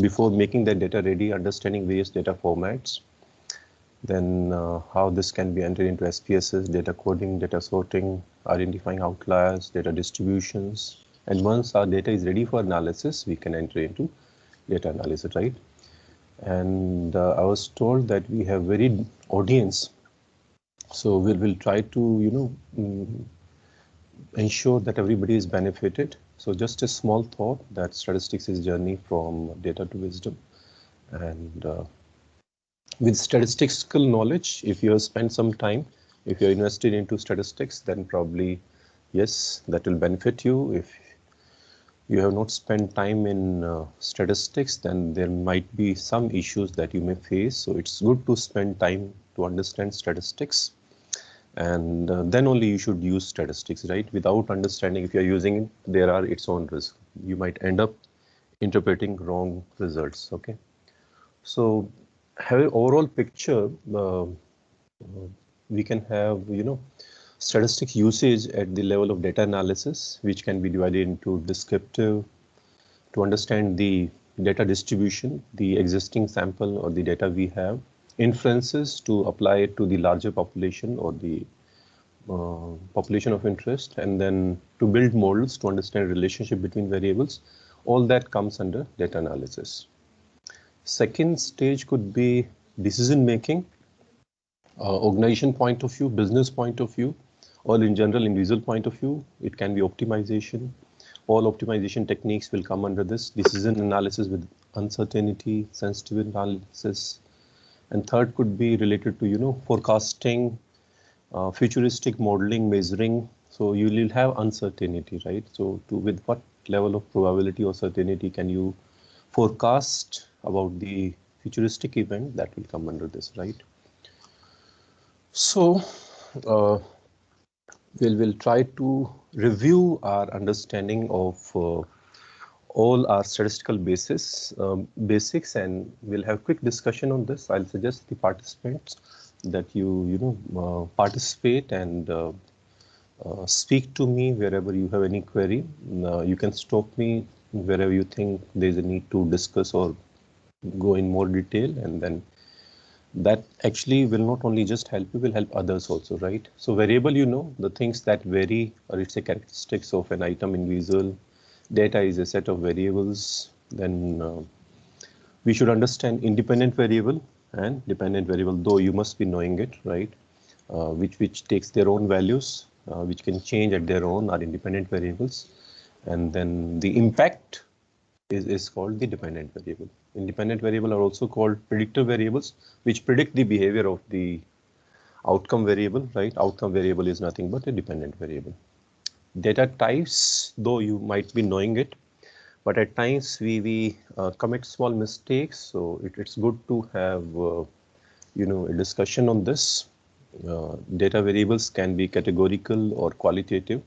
before making the data ready, understanding various data formats, then how this can be entered into SPSS, data coding, data sorting, identifying outliers, data distributions. And once our data is ready for analysis, we can enter into data analysis, right? And I was told that we have varied audience. So we'll try to, ensure that everybody is benefited. So just a small thought that statistics is journey from data to wisdom. And with statistical knowledge, if you have spent some time, if you're invested into statistics, then probably, yes, that will benefit you. If you have not spent time in statistics, then there might be some issues that you may face. So it's good to spend time to understand statistics. And then only you should use statistics, right? Without understanding, if you're using it, there are its own risks. You might end up interpreting wrong results, okay? So have an overall picture, we can have, statistics usage at the level of data analysis, which can be divided into descriptive, to understand the data distribution, the existing sample or the data we have, inferences to apply it to the larger population or the population of interest, and then to build models to understand relationship between variables. All that comes under data analysis. Second stage could be decision making, organization point of view, business point of view, or in general individual point of view. It can be optimization. All optimization techniques will come under this. Decision analysis with uncertainty, sensitive analysis. And third could be related to, forecasting, futuristic modeling, measuring. So you will have uncertainty, right? So with what level of probability or certainty can you forecast about the futuristic event, that will come under this, right? So we'll try to review our understanding of all our statistical basics, and we'll have quick discussion on this. I'll suggest the participants that you participate and speak to me wherever you have any query. You can stop me wherever you think there's a need to discuss or go in more detail, and then that actually will not only just help you, will help others also, right? So variable, the things that vary, or it's a characteristics of an item in visual data is a set of variables. Then we should understand independent variable and dependent variable, though you must be knowing it, right? Which takes their own values, which can change at their own, are independent variables. And then the impact is called the dependent variable. Independent variable are also called predictor variables, which predict the behavior of the outcome variable, right? Outcome variable is nothing but a dependent variable. Data types, though you might be knowing it, but at times we commit small mistakes. So it's good to have a discussion on this. Data variables can be categorical or qualitative,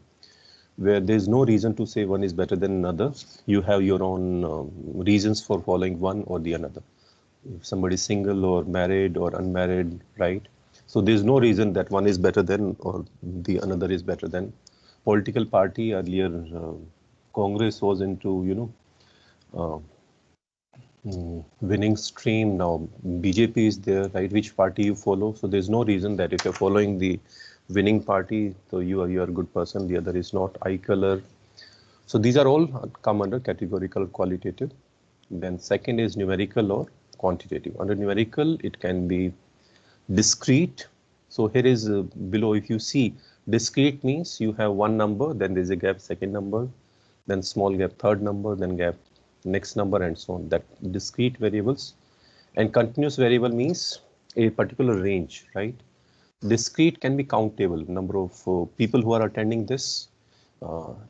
where there's no reason to say one is better than another. You have your own reasons for following one or the another. If somebody is single or married or unmarried, right? So there's no reason that one is better than or the another is better than. Political party earlier, Congress was into, winning stream. Now BJP is there, right? Which party you follow? So there's no reason that if you're following the winning party, so you are a good person, the other is not. Eye color. So these are all come under categorical, qualitative. Then second is numerical or quantitative. Under numerical, it can be discrete. So here is below, if you see, discrete means you have one number, then there's a gap, second number, then small gap, third number, then gap, next number, and so on. That discrete variables. And continuous variable means a particular range, right? Discrete can be countable, number of people who are attending this,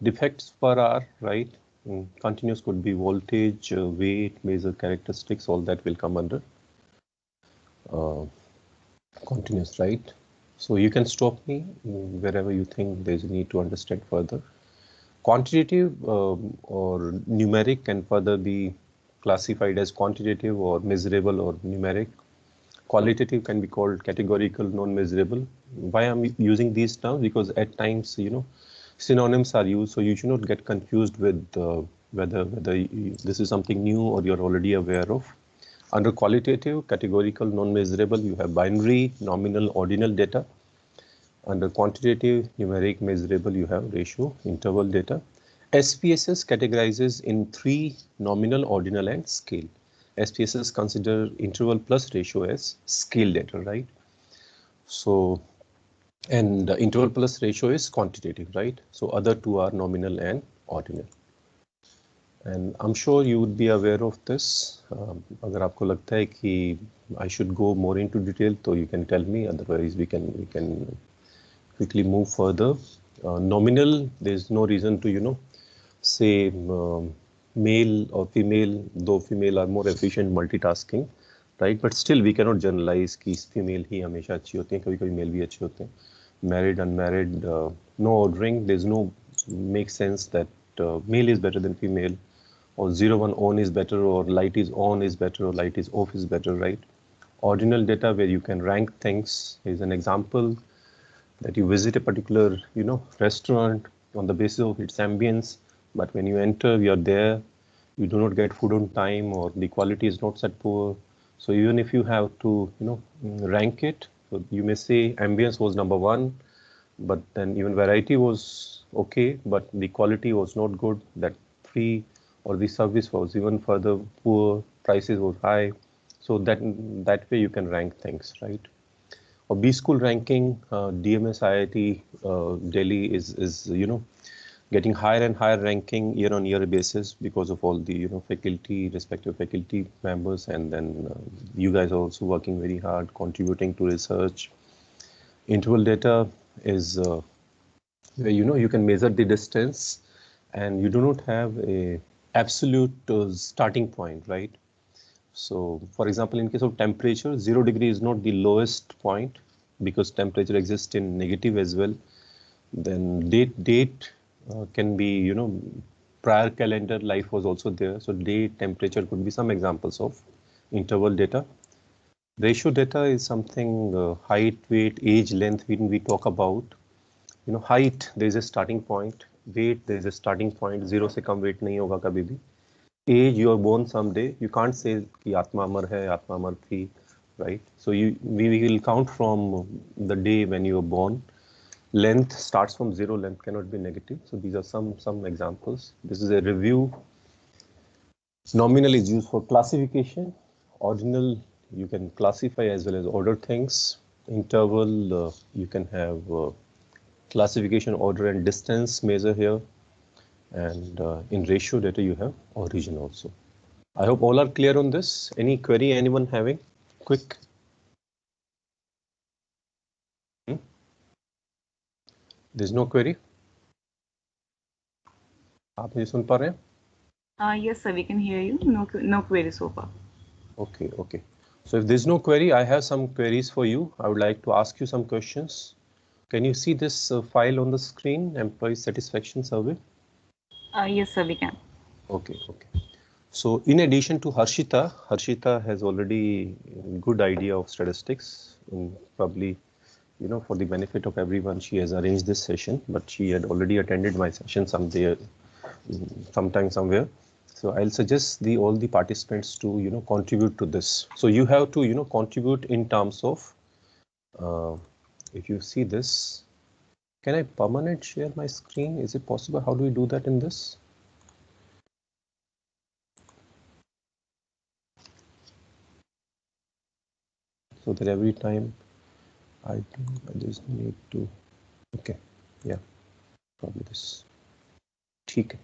defects per hour, right? Continuous could be voltage, weight, measure characteristics, all that will come under continuous, right? So you can stop me wherever you think there's a need to understand further. Quantitative or numeric can further be classified as quantitative or measurable or numeric. Qualitative can be called categorical, non-measurable. Why I'm using these terms? Because at times, synonyms are used, so you should not get confused with whether this is something new or you're already aware of. Under qualitative, categorical, non-measurable, you have binary, nominal, ordinal data. Under quantitative, numeric, measurable, you have ratio, interval data. SPSS categorizes in 3: nominal, ordinal, and scale. SPSS consider interval plus ratio as scale data, right? So, and interval plus ratio is quantitative, right? So other two are nominal and ordinal. And I'm sure you would be aware of this. अगर आपको लगता है कि I should go more into detail, so you can tell me. Otherwise, we can quickly move further. Nominal, there's no reason to say male or female, though female are more efficient multitasking, right? But still we cannot generalize कि female ही हमेशा अच्छी होती हैं, कभी-कभी male भी अच्छे होते हैं. Married, unmarried, no ordering. There's no make sense that male is better than female, or 0-1 on is better, or light is on is better, or light is off is better, right? Ordinal data where you can rank things is an example that you visit a particular restaurant on the basis of its ambience, but when you enter, you are there, you do not get food on time, or the quality is not that poor. So even if you have to rank it, so you may say ambience was number 1, but then even variety was okay, but the quality was not good. That 3, or the service was even further poor, prices were high. So that way you can rank things, right? Or B school ranking, DMS IIT Delhi is getting higher and higher ranking year on year basis because of all the faculty, respective faculty members, and then you guys are also working very hard, contributing to research. Interval data is where you can measure the distance, and you do not have a absolute starting point, right? So, for example, in case of temperature, 0 degree is not the lowest point because temperature exists in negative as well. Then date can be, prior calendar life was also there. So date, temperature could be some examples of interval data. Ratio data is something height, weight, age, length. When we talk about, height, there is a starting point. Weight, there is a starting point. 0 से कम weight नहीं होगा कभी भी. Age, you are born someday. You can't say कि आत्मा अमर है, आत्मा अमर थी, right? So we will count from the day when you were born. Length starts from 0. Length cannot be negative. So these are some examples. This is a review. Nominal is used for classification. Ordinal, you can classify as well as order things. Interval, you can have classification, order, and distance measure here. And in ratio data, you have origin also. I hope all are clear on this. Any query anyone having? Quick. There's no query? आप मुझे सुन पा रहे हैं? Yes, sir, we can hear you. No query so far. Okay. So if there's no query, I have some queries for you. I would like to ask you some questions. Can you see this file on the screen, employee satisfaction survey? Yes, sir, we can. Okay. So in addition to Harshita has already good idea of statistics. Probably, for the benefit of everyone, she has arranged this session, but she had already attended my session sometime somewhere. So I'll suggest all the participants to contribute to this. So you have to contribute in terms of if you see this. Can I permanent share my screen? Is it possible? How do we do that in this? So that every time I just need to, okay, yeah, probably this. Okay.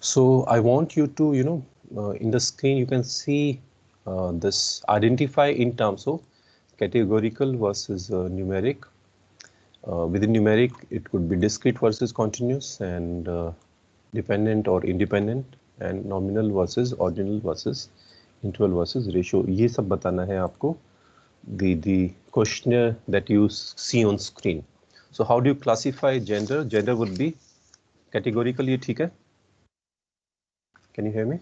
So I want you to, in the screen, you can see this identify in terms of categorical versus numeric. Within numeric, it could be discrete versus continuous, and dependent or independent, and nominal versus ordinal versus interval versus ratio. ये सब बताना है आपको. The questionnaire that you see on screen. So how do you classify gender? Gender would be categorical. ये ठीक है? Can you hear me?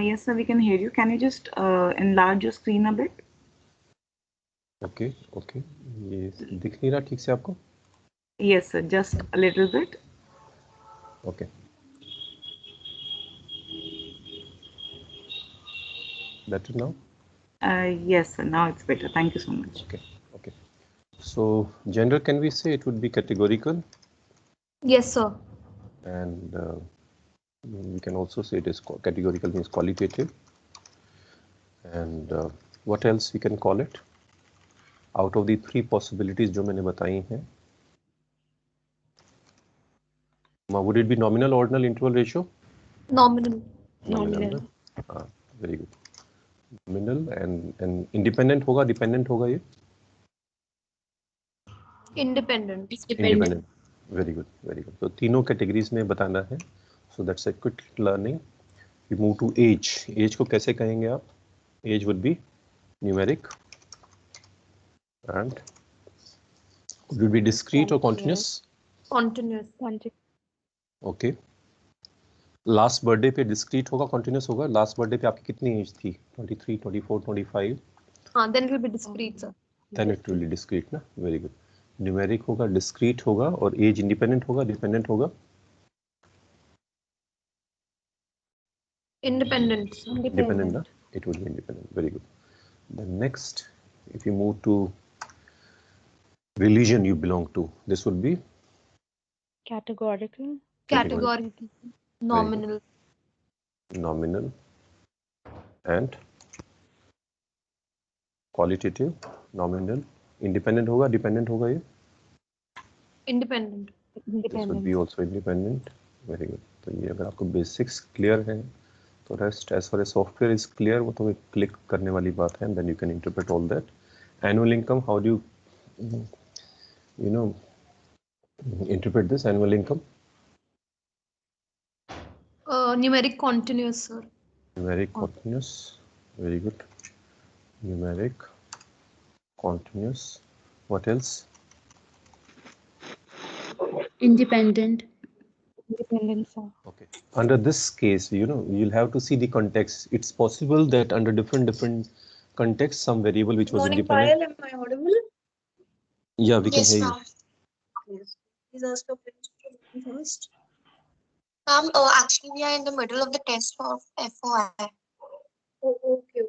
Yes, sir, we can hear you. Can you just enlarge your screen a bit? Okay. ये दिख नहीं रहा ठीक से आपको? Yes, sir, just a little bit. Okay. Better now? Yes, sir. Now it's better. Thank you so much. Okay. Okay. So gender, can we say it would be categorical? Yes, sir. And we can also say it is categorical means qualitative. And what else we can call it? Out of the three possibilities जो मैंने बताई हैं, would it be nominal, ordinal, interval ratio? Nominal. Nominal. Very good. Nominal and independent होगा, dependent होगा ये? Independent. Independent. Very good, very good. So तीनों categories में बताना है. So that's a quick learning. We move to age. Age को कैसे कहेंगे आप? Age would be numeric. And could it be discrete or continuous? Continuous. Okay. Last birthday पे discrete होगा, कॉन्टिन्यूस होगा? लास्ट बर्थडे पे आपकी कितनी एज थी? 23, 24, 25? हाँ, then it will be discrete, sir. Then it will be discrete ना? Very good. Numeric होगा, डिस्क्रीट होगा और एज इंडिपेंडेंट होगा, डिपेंडेंट होगा? Independent. Independent ना? It would be independent. Very good. Then next, if you move to religion you belong to, this would be? Categorical. Categorical. Nominal. Nominal. And qualitative, nominal. Independent होगा, dependent होगा ये? Independent. This would be also independent. Very good. तो ये अगर आपको basics clear है तो rest as far as software is clear, वो तो एक click करने वाली बात है, and then you can interpret all that. Annual income, how do you interpret this annual income? Numeric continuous, sir. Numeric continuous. Very good. Numeric continuous. What else? Independent. Independent, sir. Okay. Under this case, you'll have to see the context. It's possible that under different contexts, some variable which was Morning, independent. Payal, am I audible? Yeah, we can Yes, hear you. ma'am. Yes. Please ask your question first. Actually, we are in the middle of the test for FOI. Oh, okay.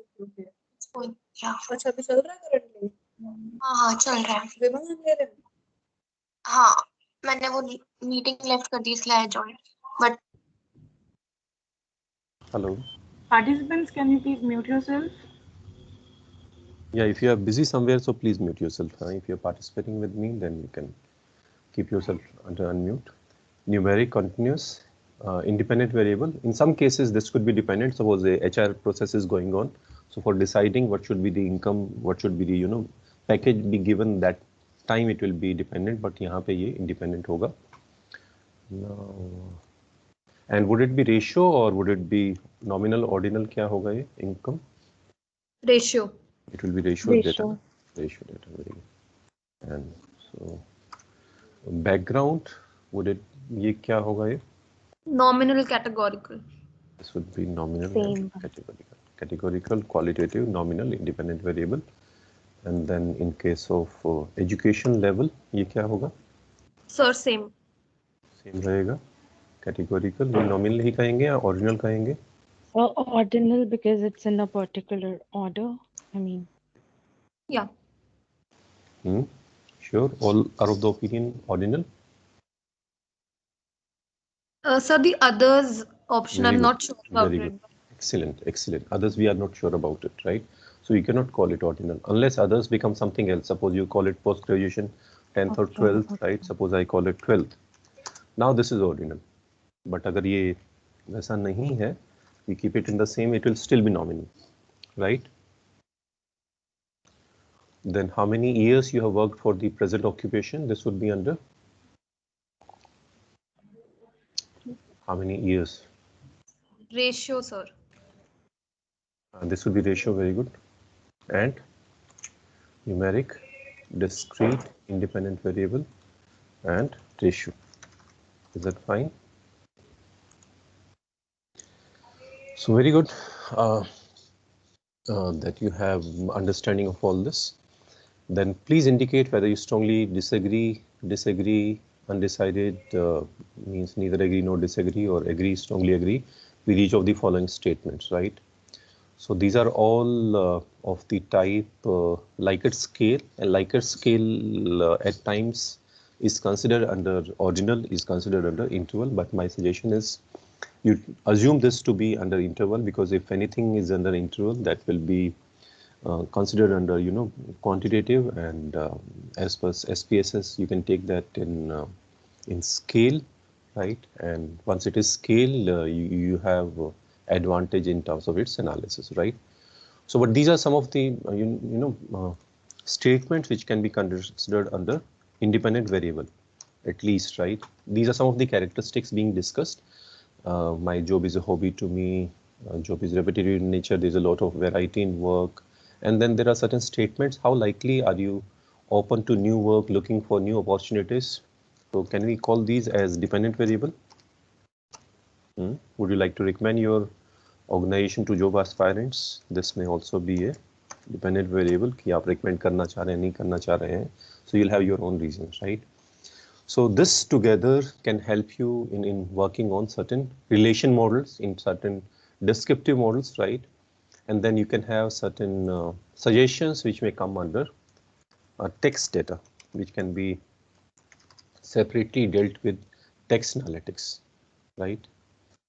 It's going. Yeah. अच्छा अभी चल रहा है currently? हाँ, चल रहा है. विमान ले रहे हैं? हाँ, मैंने वो meeting left कर दी इसलिए I joined. But Hello. Participants, can you please mute yourself? Yeah, if you are busy somewhere, so please mute yourself. If you're participating with me, then you can keep yourself under unmute. Numeric continuous, independent variable. In some cases, this could be dependent. Suppose a HR process is going on. So for deciding what should be the income, what should be the package be given that time, it will be dependent. But यहाँ पे ये independent होगा. Now, and would it be ratio or would it be nominal, ordinal? क्या होगा ये income? Ratio. It will be ratio data. Ratio data, very good. And so background, would it ये क्या होगा ये? Nominal categorical. This would be nominal Same. and categorical. Categorical, qualitative, nominal, independent variable. And then in case of education level, ये क्या होगा? Sir, same. Same रहेगा. Categorical, ये nominal ही कहेंगे या ordinal कहेंगे? Ordinal because it's in a particular order. I mean. Yeah. Sure. All are of the opinion ordinal? Sir, the others option, Very I'm good. not sure about Very it. good. Excellent, excellent. Others, we are not sure about it, right? So you cannot call it ordinal unless others become something else. Suppose you call it post-graduation, 10th or 12th, right? Suppose I call it 12th. Now this is ordinal. But अगर ये वैसा नहीं है, we keep it in the same, it will still be nominal, right? Then how many years you have worked for the present occupation? This would be under how many years? Ratio, sir. This would be ratio, very good. And numeric, discrete, independent variable, and ratio. Is that fine? So very good that you have understanding of all this. Then please indicate whether you strongly disagree, undecided means neither agree nor disagree, or agree, strongly agree with each of the following statements, right? So these are all of the type Likert scale, and Likert scale at times is considered under ordinal, is considered under interval, but my suggestion is you assume this to be under interval, because if anything is under interval, that will be considered under, you know, quantitative, and as per SPSS, you can take that in scale, right? And once it is scale, you have advantage in terms of its analysis, right? So, but these are some of the statements which can be considered under independent variable, at least, right? These are some of the characteristics being discussed. My job is a hobby to me. Job is repetitive in nature. There's a lot of variety in work. And then there are certain statements. How likely are you open to new work, looking for new opportunities? So can we call these as dependent variable? Would you like to recommend your organization to job aspirants? This may also be a dependent variable कि आप recommend करना चाह रहे हैं, नहीं करना चाह रहे हैं. So you'll have your own reasons, right? So this together can help you in working on certain relation models, in certain descriptive models, right? And then you can have certain suggestions which may come under text data, which can be separately dealt with text analytics, right?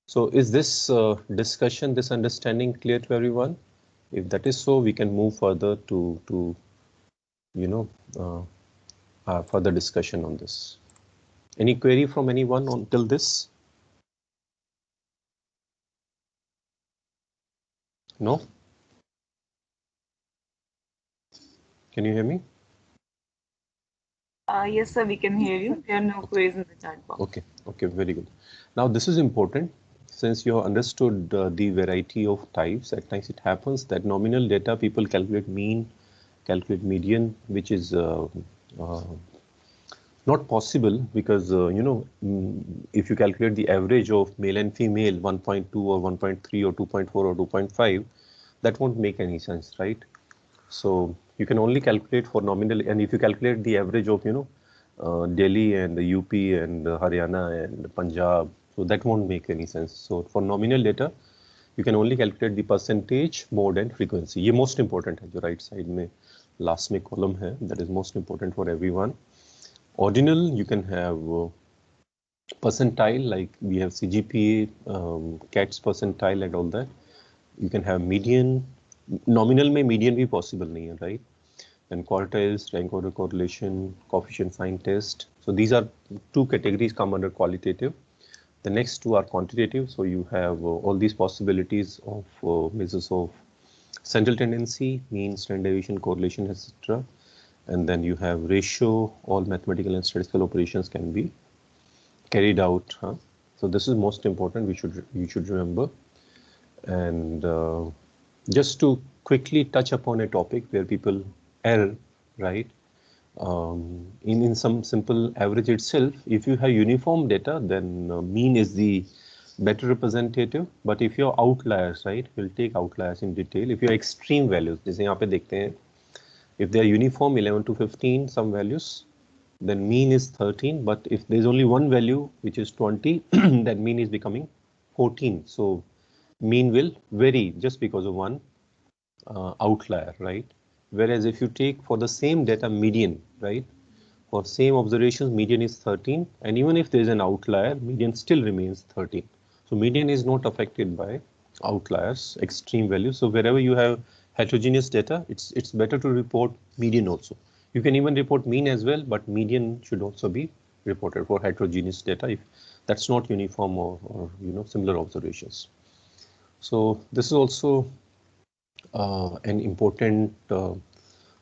So is this discussion, this understanding clear to everyone? If that is so, we can move further to further discussion on this. Any query from anyone until this? No? Can you hear me? Yes, sir, we can hear you. There are no queries in the chat box. Okay, okay, very good. Now this is important. Since you have understood the variety of types, at times it happens that nominal data people calculate mean, calculate median, which is not possible, because if you calculate the average of male and female 1.2 or 1.3 or 2.4 or 2.5, that won't make any sense, right? So you can only calculate for nominal, and if you calculate the average of Delhi and the UP and Haryana and Punjab, so that won't make any sense. So for nominal data, you can only calculate the percentage, mode and frequency. ये most important है, जो right side में last में column है, that is most important for everyone. Ordinal, you can have percentile, like we have CGPA, CATS percentile and all that. You can have median. Nominal में median भी possible नहीं है, right? And quartiles, rank order correlation, coefficient sign test. So these are two categories come under qualitative. The next two are quantitative. So you have all these possibilities of measures of central tendency, mean, standard deviation, correlation, etc. And then you have ratio. All mathematical and statistical operations can be carried out. So this is most important. You should remember. And just to quickly touch upon a topic where people err, right? In some simple average itself, if you have uniform data, then mean is the better representative. But if you're outliers, right, we'll take outliers in detail. If you're extreme values, जैसे यहाँ पे देखते हैं, if they are uniform 11 to 15 some values, then mean is 13. But if there's only one value which is 20, then mean is becoming 14. So mean will vary just because of one outlier, right? Whereas if you take for the same data median, right, for same observations, median is 13, and even if there is an outlier, median still remains 13. So median is not affected by outliers, extreme values. So wherever you have heterogeneous data, it's better to report median also. You can even report mean as well, but median should also be reported for heterogeneous data if that's not uniform or similar observations. So this is also an important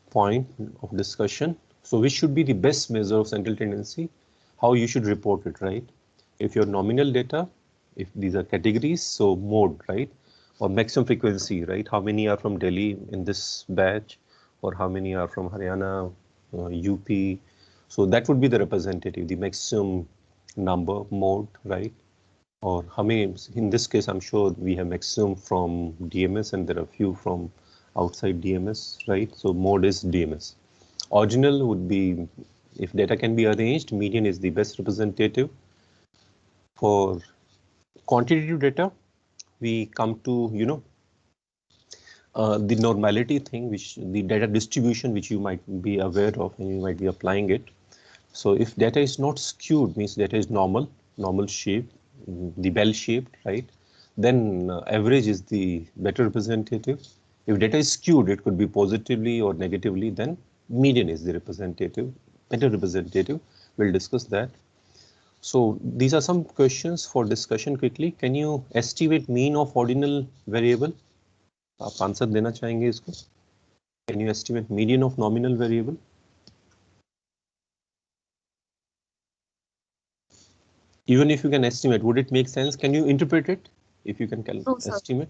point of discussion. So which should be the best measure of central tendency? How you should report it, right? If your nominal data, if these are categories, so mode, right? Or maximum frequency, right? How many are from Delhi in this batch, or how many are from Haryana, UP? So that would be the representative, the maximum number, mode, right? Or how many, in this case, I'm sure we have maximum from DMS and there are few from outside DMS, right? So mode is DMS. Ordinal would be If data can be arranged, median is the best representative. For quantitative data, we come to, the normality thing, which the data distribution, which you might be aware of and you might be applying it. So if data is not skewed, means data is normal shape, the bell shaped, right? Then average is the better representative. If data is skewed, it could be positively or negatively, then median is the better representative. We'll discuss that. So these are some questions for discussion quickly. Can you estimate mean of ordinal variable? आप answer देना चाहेंगे इसको? Can you estimate median of nominal variable? Even if you can estimate, would it make sense? Can you interpret it? If you can estimate?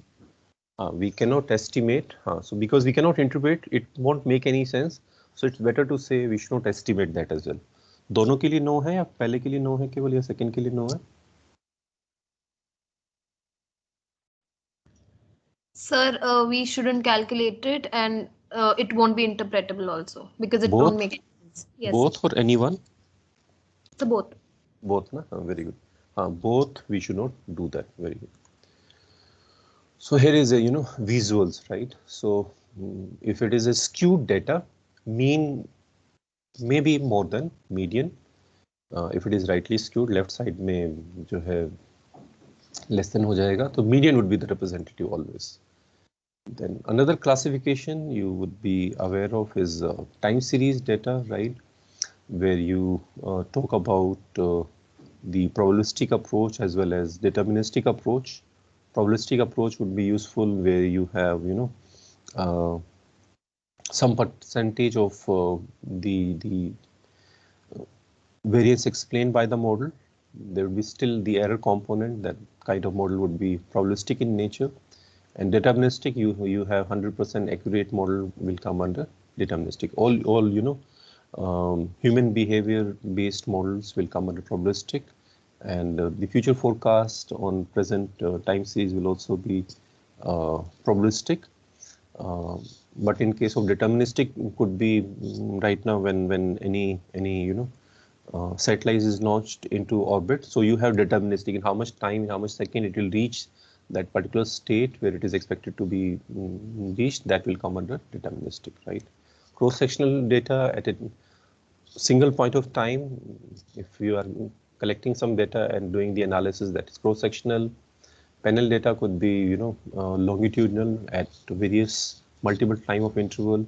We cannot estimate. So because we cannot interpret, it won't make any sense. So it's better to say we should not estimate that as well. दोनों के लिए no है या पहले के लिए no है केवल या सेकंड के लिए नो है? Sir, we shouldn't calculate it, and it won't be interpretable also because it Both? don't make sense. Yes. Both or anyone? So both. Both, na? Very good. Both, we should not do that. Very good. So here is a, visuals, right? So if it is a skewed data, mean may be more than median. If it is rightly skewed, left side में जो है less than हो जाएगा, तो median would be the representative always. Then another classification you would be aware of is time series data, right? Where you talk about the probabilistic approach as well as deterministic approach. Probabilistic approach would be useful where you have, some percentage of the variance explained by the model. There would be still the error component. That kind of model would be probabilistic in nature. And deterministic, you have 100% accurate model will come under deterministic. All human behavior based models will come under probabilistic, and the future forecast on present time series will also be probabilistic. But in case of deterministic, could be right now when any satellite is launched into orbit. So you have deterministic in how much time, in how much second it will reach that particular state where it is expected to be reached. That will come under deterministic, right? Cross-sectional data at a single point of time, if you are collecting some data and doing the analysis, that is cross-sectional. Panel data could be, longitudinal at various multiple time of interval.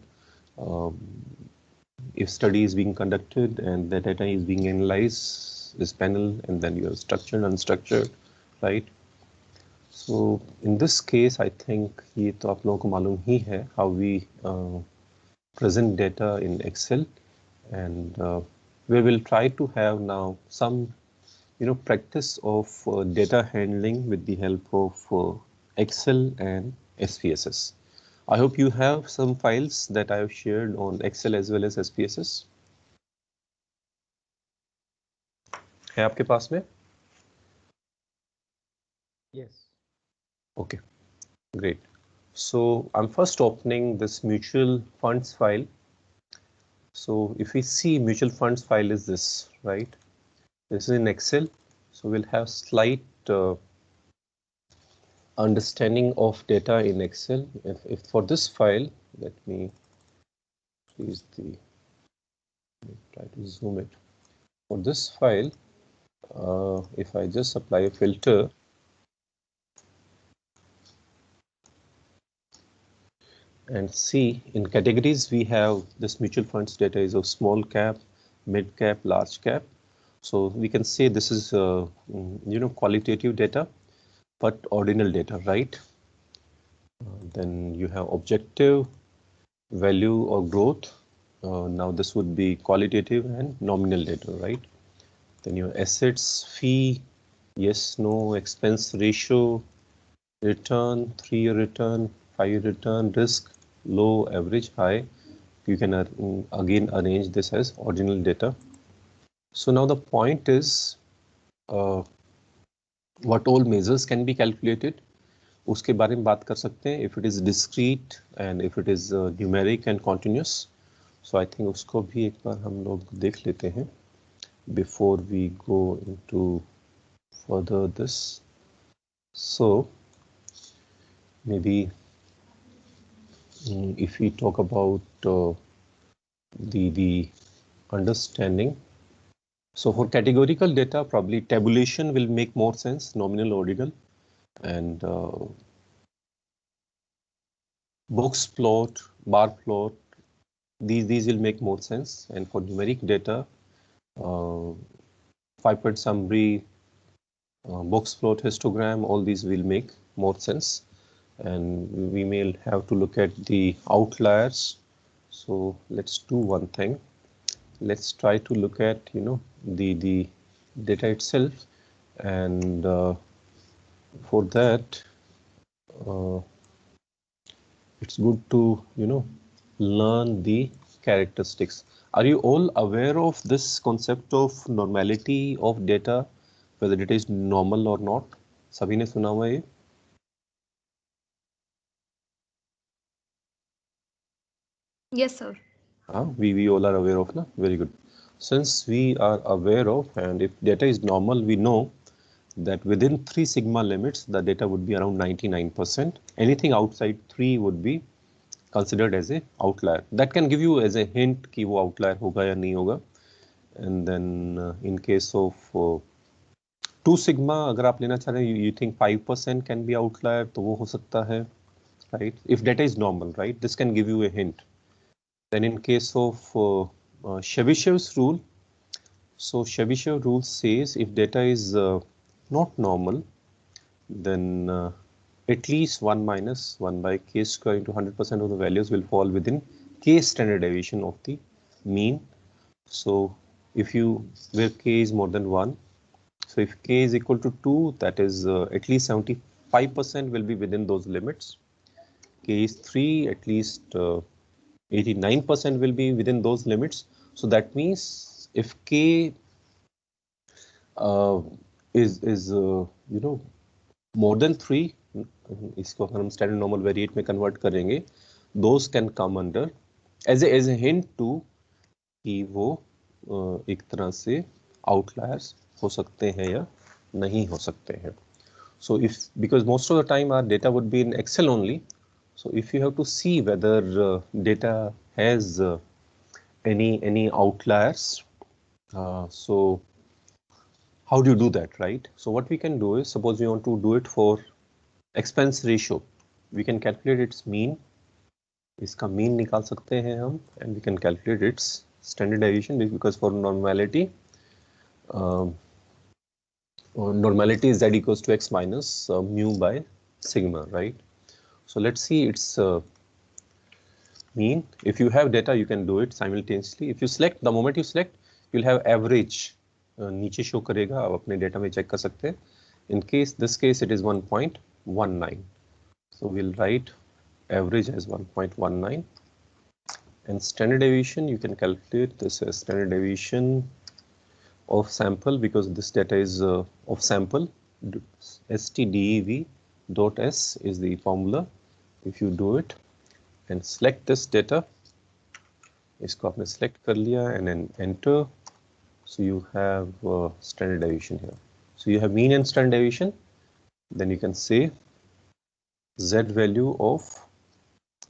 If study is being conducted and the data is being analyzed, this panel, and then you have structured, unstructured, right? So in this case, I think ये तो आप लोगों को मालूम ही है how we present data in Excel, and we will try to have now some practice of data handling with the help of Excel and SPSS. I hope you have some files that I have shared on Excel as well as SPSS. है आपके पास में? Yes. Okay, great. So I'm first opening this mutual funds file. So if we see mutual funds file is this, right? This is in Excel. So we'll have slight understanding of data in Excel. If for this file, let me try to zoom it. For this file, if I just apply a filter, and see in categories we have this mutual funds data is of small cap, mid cap, large cap. So we can say this is qualitative data, but ordinal data, right? Then you have objective, value or growth. Now this would be qualitative and nominal data, right? Then your assets, fee, yes, no, expense ratio, return, 3-year return, 5-year return, risk, low, average, high. You can again arrange this as ordinal data. So now the point is what all measures can be calculated. उसके बारे में बात कर सकते हैं if it is discrete and if it is numeric and continuous. So I think उसको भी एक बार हम लोग देख लेते हैं before we go into further this. So maybe if we talk about the understanding, so for categorical data probably tabulation will make more sense, nominal, ordinal, and box plot, bar plot, these will make more sense. And for numeric data, 5-point summary, box plot, histogram, all these will make more sense. And we may have to look at the outliers. So let's do one thing. Let's try to look at the data itself, and for that it's good to learn the characteristics. Are you all aware of this concept of normality of data, whether it is normal or not? सभी ने सुना हुआ है? Yes, sir. We all are aware of, na? Very good. Since we are aware of, and if data is normal, we know that within 3 sigma limits, the data would be around 99%. Anything outside 3 would be considered as a outlier. That can give you as a hint कि वो outlier होगा या नहीं होगा. And then in case of 2 sigma, अगर आप लेना चाह रहे हैं, you think 5% can be outlier, तो वो हो सकता है, right? If data is normal, right? This can give you a hint. Then in case of Chebyshev's rule, so Chebyshev rule says if data is not normal, then at least 1 minus 1 by k square into 100% of the values will fall within k standard deviation of the mean. So if where k is more than 1, so if k is equal to 2, that is at least 75% will be within those limits. K is 3, at least 89% will be within those limits. So that means if k is more than 3, इसको हम standard normal variate में convert करेंगे, those can come under as a hint to कि वो एक तरह से outliers हो सकते हैं या नहीं हो सकते हैं. So because most of the time our data would be in Excel only, so if you have to see whether data has any outliers, so how do you do that, right? So what we can do is, suppose we want to do it for expense ratio, we can calculate its mean. इसका mean निकाल सकते हैं हम, and we can calculate its standard deviation, because for normality, normality is z equals to x minus mu by sigma, right? So let's see its mean. If you have data, you can do it simultaneously. If you select, the moment you select, you'll have average नीचे show करेगा, आप अपने data में check कर सकते हैं. In this case it is 1.19, so we'll write average as 1.19, and standard deviation, you can calculate this as standard deviation of sample, because this data is of sample. STDEV dot S is the formula. If you do it and select this data, इसको आपने select कर लिया and then enter. So you have standard deviation here. So you have mean and standard deviation. Then you can say Z value of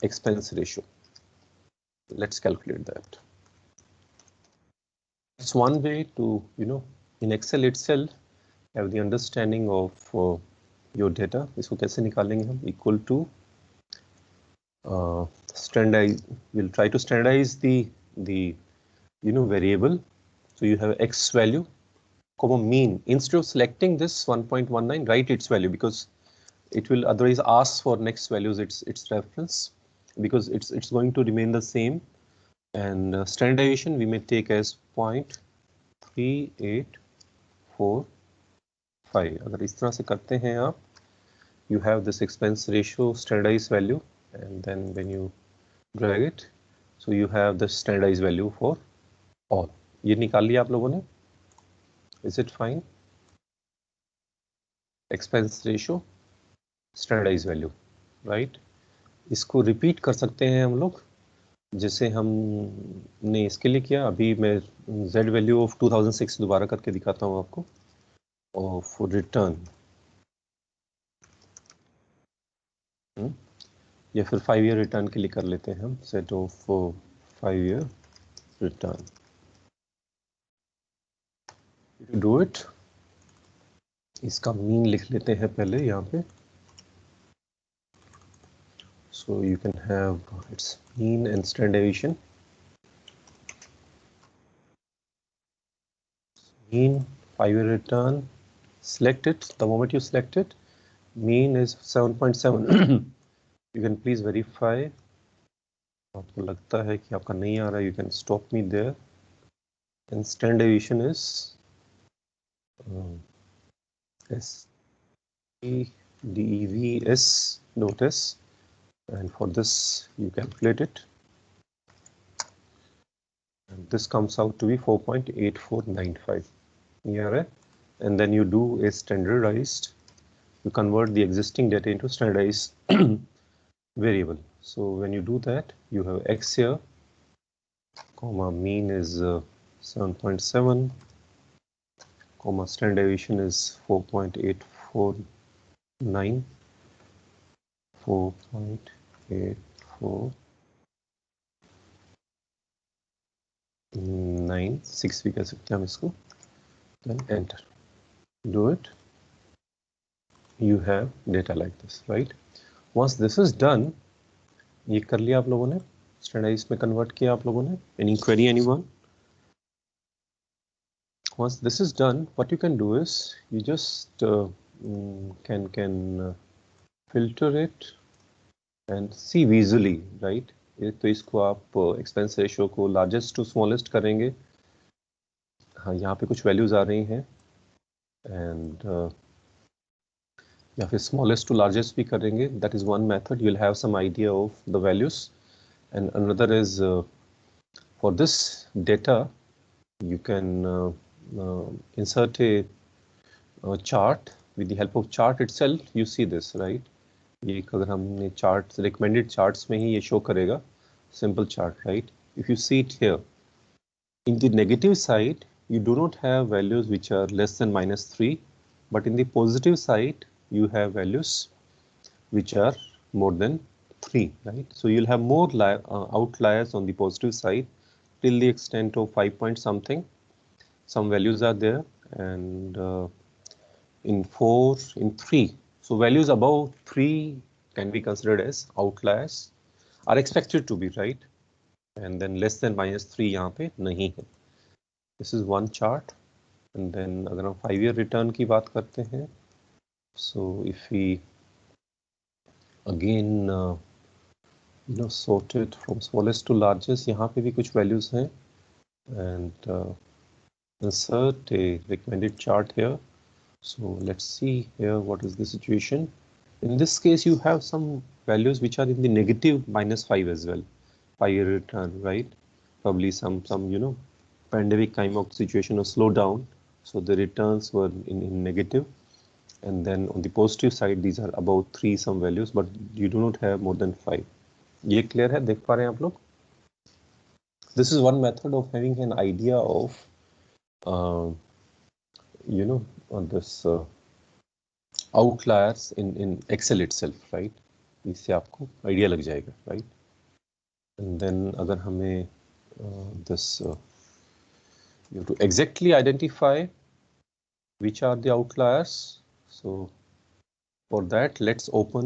expense ratio. Let's calculate that. It's one way to, in Excel itself, have the understanding of your data. इसको कैसे निकालेंगे हम? Equal to standardize. We'll try to standardize the variable. So you have x value, comma mean. Instead of selecting this 1.19, write its value, because it will otherwise ask for next values its reference, because it's going to remain the same. And standard deviation we may take as 0.3845. अगर इस तरह से करते हैं आप, you have this expense ratio standardized value, and then when you drag it, so you have the standardized value for all. ये निकाल लिया आप लोगों ने? Is it fine? Expense ratio, standardized value, right? इसको repeat कर सकते हैं हम लोग. जैसे हमने इसके लिए किया, अभी मैं z वैल्यू ऑफ 2006 दोबारा करके दिखाता हूँ आपको, ऑफ रिटर्न, या फिर 5 ईयर रिटर्न के लिए कर लेते हैं हम, set of 5 year return. Do it, इसका मीन लिख लेते हैं पहले यहाँ पे, so you can have its mean and standard deviation. Mean 5 year return, select it. The moment you select it, mean is 7.7. You can please verify. आपको लगता है कि आपका नहीं आ रहा, you can stop me there. And standard deviation is SDEVS notice, and for this you calculate it, and this comes out to be 4.8495. Yeah, and then you do a standardized, you convert the existing data into standardized variable. So when you do that, you have x here, comma mean is 7.7, comma standard deviation is 4.849, 4.849, 6 भी कह सकते हैं हम इसको, then enter, do it, you have data like this, right? Once this is done, ये कर लिया आप लोगों ने, स्टैंडर्डाइज में कन्वर्ट किया आप लोगों ने, any query anyone? Once this is done, what you can do is you just can filter it and see visually, right? तो इसको आप एक्सपेंस रेशियो को लार्जेस्ट टू स्मॉलेस्ट करेंगे, हाँ यहाँ पे कुछ वैल्यूज आ रही हैं, एंड या फिर स्मॉलेस्ट टू लार्जेस्ट भी करेंगे, that is one method, you will have some idea of the values, and another is for this data you can insert a chart. With the help of chart itself, you see this, right? ये अगर हमने charts, recommended charts में ही ये show करेगा, simple chart, right? If you see it here, in the negative side, you do not have values which are less than -3, but in the positive side, you have values which are more than 3, right? So you'll have more outliers on the positive side, till the extent of 5 point something. Some values are there, and in 4, in 3, so values above 3 can be considered as outliers, are expected to be, right? And then less than -3 यहाँ पे नहीं है. This is one chart, and then अगर हम 5 year return की बात करते हैं, so if we again sort it from smallest to largest, यहाँ पे भी कुछ values हैं, and insert a recommended chart here. So let's see here what is the situation. In this case, you have some values which are in the negative -5 as well, 5 year return, right? Probably some pandemic kind of situation or slowdown, so the returns were in negative, and then on the positive side these are about 3 some values, but you do not have more than 5. ये clear है, देख पा रहे हैं आप लोग? This is one method of having an idea of on this outliers in Excel itself, right? इससे आपको idea लग जाएगा, right? And then अगर हमें this you have to exactly identify which are the outliers. So for that, let's open